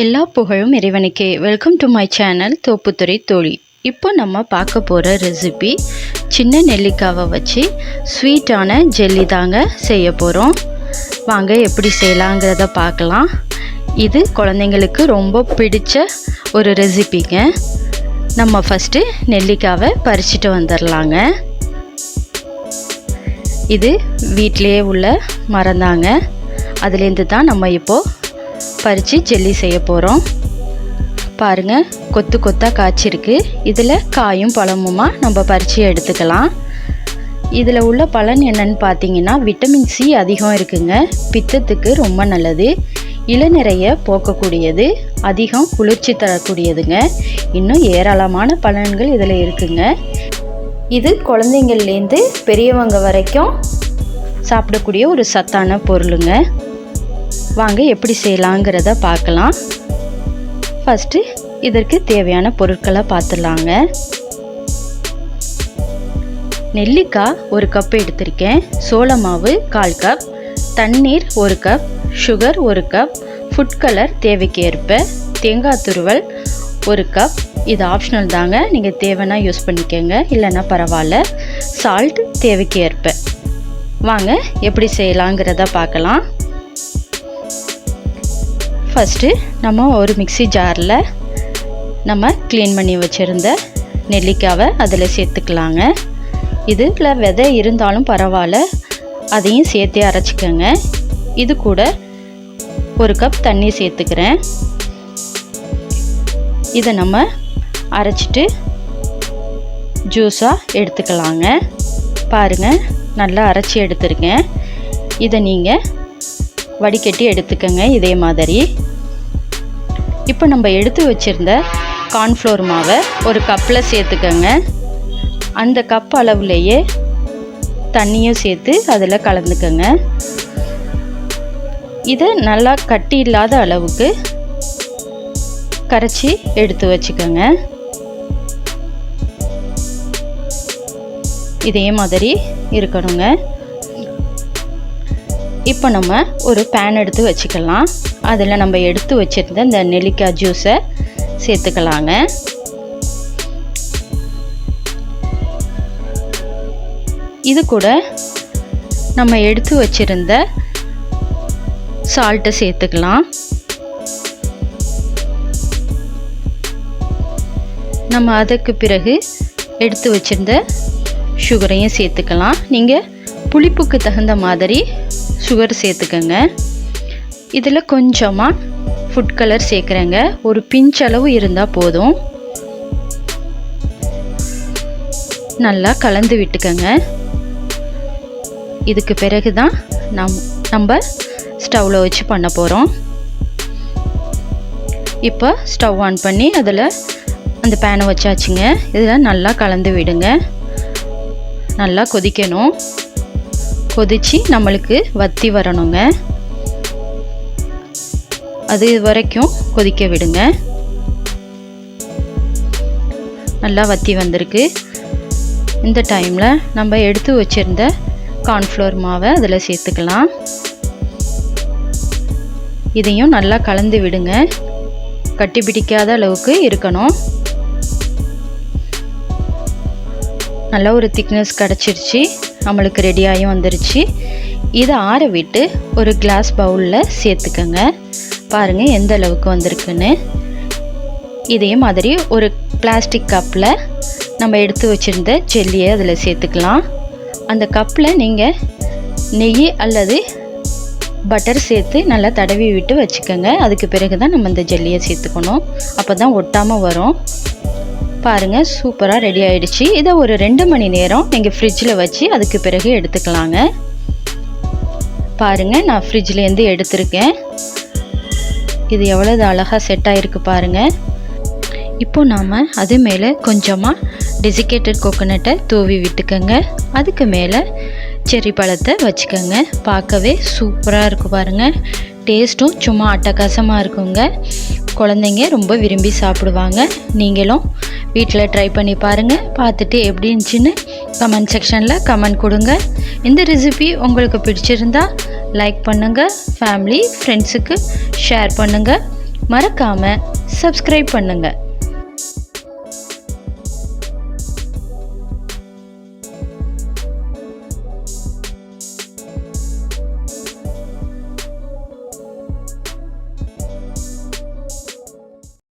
எல்லா புகழும் இறைவனுக்கே. Welcome to my channel Thopputhurai Thozhi. இப்போ நம்ம பார்க்க போகிற ரெசிபி சின்ன நெல்லிக்காவை வச்சு ஸ்வீட்டான ஜெல்லி தாங்க செய்ய போகிறோம். வாங்க எப்படி செய்யலாங்கிறத பார்க்கலாம். இது குழந்தைங்களுக்கு ரொம்ப பிடிச்ச ஒரு ரெசிபிங்க. நம்ம ஃபஸ்ட்டு நெல்லிக்காவை பறிச்சுட்டு வந்துடலாங்க. இது வீட்டிலே உள்ள மரந்தாங்க. அதுலேருந்து தான் நம்ம இப்போது பறித்து ஜெல்லி செய்ய போகிறோம். பாருங்கள், கொத்து கொத்தாக காய்ச்சிருக்கு. இதில் காயும் பழமுமா நம்ம பறித்து எடுத்துக்கலாம். இதில் உள்ள பலன் என்னன்னு பார்த்தீங்கன்னா, விட்டமின் சி அதிகம் இருக்குங்க. பித்தத்துக்கு ரொம்ப நல்லது, இளநரையை போக்கக்கூடியது, அதிகம் குளிர்ச்சி தரக்கூடியதுங்க. இன்னும் ஏராளமான பலன்கள் இதில் இருக்குங்க. இது குழந்தைங்கள்லேருந்து பெரியவங்க வரைக்கும் சாப்பிடக்கூடிய ஒரு சத்தான பொருளுங்க. வாங்க எப்படி செய்யலாங்கிறத பார்க்கலாம். ஃபஸ்ட்டு இதற்கு தேவையான பொருட்களை பார்த்துடலாங்க. நெல்லிக்காய் 1 கப் எடுத்திருக்கேன், சோள மாவு 1/4 கப், தண்ணீர் 1 cup, sugar 1 cup, food colour தேவைக்கு ஏற்ப, தேங்காய் துருவல் 1 கப். இது ஆப்ஷனல் தாங்க, நீங்கள் தேவைன்னா யூஸ் பண்ணிக்கோங்க, இல்லைன்னா பரவாயில்ல. சால்ட் தேவைக்கு ஏற்ப. வாங்க எப்படி செய்யலாங்கிறத பார்க்கலாம். ஃபஸ்ட்டு நம்ம ஒரு மிக்ஸி ஜாரில் நம்ம க்ளீன் பண்ணி வச்சுருந்த நெல்லிக்காவை அதில் சேர்த்துக்கலாங்க. இதில் விதை இருந்தாலும் பரவாயில்ல, அதையும் சேர்த்தே அரைச்சிக்கோங்க. இது கூட 1 கப் தண்ணி சேர்த்துக்கிறேன். இதை நம்ம அரைச்சிட்டு ஜூஸாக எடுத்துக்கலாங்க. பாருங்கள், நல்லா அரைச்சி எடுத்துருக்கேன். இதை நீங்கள் வடிகட்டி எடுத்துக்கோங்க இதே மாதிரி. இப்போ நம்ம எடுத்து வச்சுருந்த கார்ன்ஃப்ளவர் மாவை ஒரு கப்பில் சேர்த்துக்கோங்க. அந்த கப் அளவுலேயே தண்ணியும் சேர்த்து அதில் கலந்துக்கோங்க. இதை நல்லா கட்டி இல்லாத அளவுக்கு கரைச்சி எடுத்து வச்சுக்கோங்க. இதே மாதிரி இருக்கணுங்க. இப்போ நம்ம ஒரு பேன் எடுத்து வச்சுக்கலாம். அதில் நம்ம எடுத்து வச்சுருந்த இந்த நெல்லிக்காய் ஜூஸை சேர்த்துக்கலாங்க. இது கூட நம்ம எடுத்து வச்சுருந்த சால்ட்டை சேர்த்துக்கலாம். நம்ம அதுக்கு பிறகு எடுத்து வச்சுருந்த சுகரையும் சேர்த்துக்கலாம். நீங்கள் புளிப்புக்கு தகுந்த மாதிரி சுகர் சேர்த்துக்கோங்க. இதில் கொஞ்சமாக ஃபுட் கலர் சேர்க்குறேங்க. ஒரு பிஞ்ச் அளவு இருந்தால் போதும். நல்லா கலந்து விட்டுக்கோங்க. இதுக்கு பிறகு தான் நம்ம ஸ்டவ்வில் வச்சு பண்ண போகிறோம். இப்போ ஸ்டவ் ஆன் பண்ணி அதில் அந்த பேனை வச்சாச்சுங்க. இதில் நல்லா கலந்து விடுங்க. நல்லா கொதிக்கணும். கொதித்து நம்மளுக்கு வற்றி வரணுங்க. அது வரைக்கும் கொதிக்க விடுங்க. நல்லா வற்றி வந்திருக்கு. இந்த டைமில் நம்ம எடுத்து வச்சுருந்த கார்ன்ஃப்ளவர் மாவை அதில் சேர்த்துக்கலாம். இதையும் நல்லா கலந்து விடுங்க. கட்டி பிடிக்காத அளவுக்கு இருக்கணும். நல்ல ஒரு திக்னஸ் கிடச்சிருச்சு, நம்மளுக்கு ரெடியாகி வந்துருச்சு. இதை ஆற விட்டு ஒரு கிளாஸ் பவுலில் சேர்த்துக்கோங்க. பாருங்கள் எந்த அளவுக்கு வந்திருக்குன்னு. இதே மாதிரி ஒரு பிளாஸ்டிக் கப்பில் நம்ம எடுத்து வச்சுருந்த ஜெல்லியை அதில் சேர்த்துக்கலாம். அந்த கப்பில் நீங்கள் நெய் அல்லது பட்டர் சேர்த்து நல்லா தடவி விட்டு வச்சுக்கோங்க. அதுக்கு பிறகு தான் நம்ம இந்த ஜெல்லியை சேர்த்துக்கணும். அப்போ தான் ஒட்டாமல் வரும். பாருங்கள், சூப்பராக ரெடி ஆகிடுச்சு. இதை ஒரு 2 மணி நேரம் நீங்கள் ஃப்ரிட்ஜில் வச்சு அதுக்கு பிறகு எடுத்துக்கலாங்க. பாருங்கள், நான் ஃப்ரிட்ஜ்லேருந்து எடுத்திருக்கேன். இது எவ்வளோ அழகாக செட் ஆகிருக்கு பாருங்கள். இப்போது நாம் அது மேலே கொஞ்சமாக டெசிகேட்டட் கோகோனட்டை தூவி விட்டுக்கோங்க. அதுக்கு மேலே செர்ரி பழத்தை வச்சுக்கோங்க. பார்க்கவே சூப்பராக இருக்கும் பாருங்கள். டேஸ்ட்டும் சும்மா அட்டகாசமாக இருக்குங்க. குழந்தைங்க ரொம்ப விரும்பி சாப்பிடுவாங்க. நீங்களும் வீட்டில் ட்ரை பண்ணி பாருங்கள். பார்த்துட்டு எப்படி இருந்துச்சுன்னு கமெண்ட் செக்ஷனில் கமெண்ட் கொடுங்க. இந்த ரெசிபி உங்களுக்கு பிடிச்சிருந்தா லைக் பண்ணுங்கள், ஃபேமிலி ஃப்ரெண்ட்ஸுக்கு ஷேர் பண்ணுங்கள். மறக்காமல் சப்ஸ்கிரைப் பண்ணுங்கள்.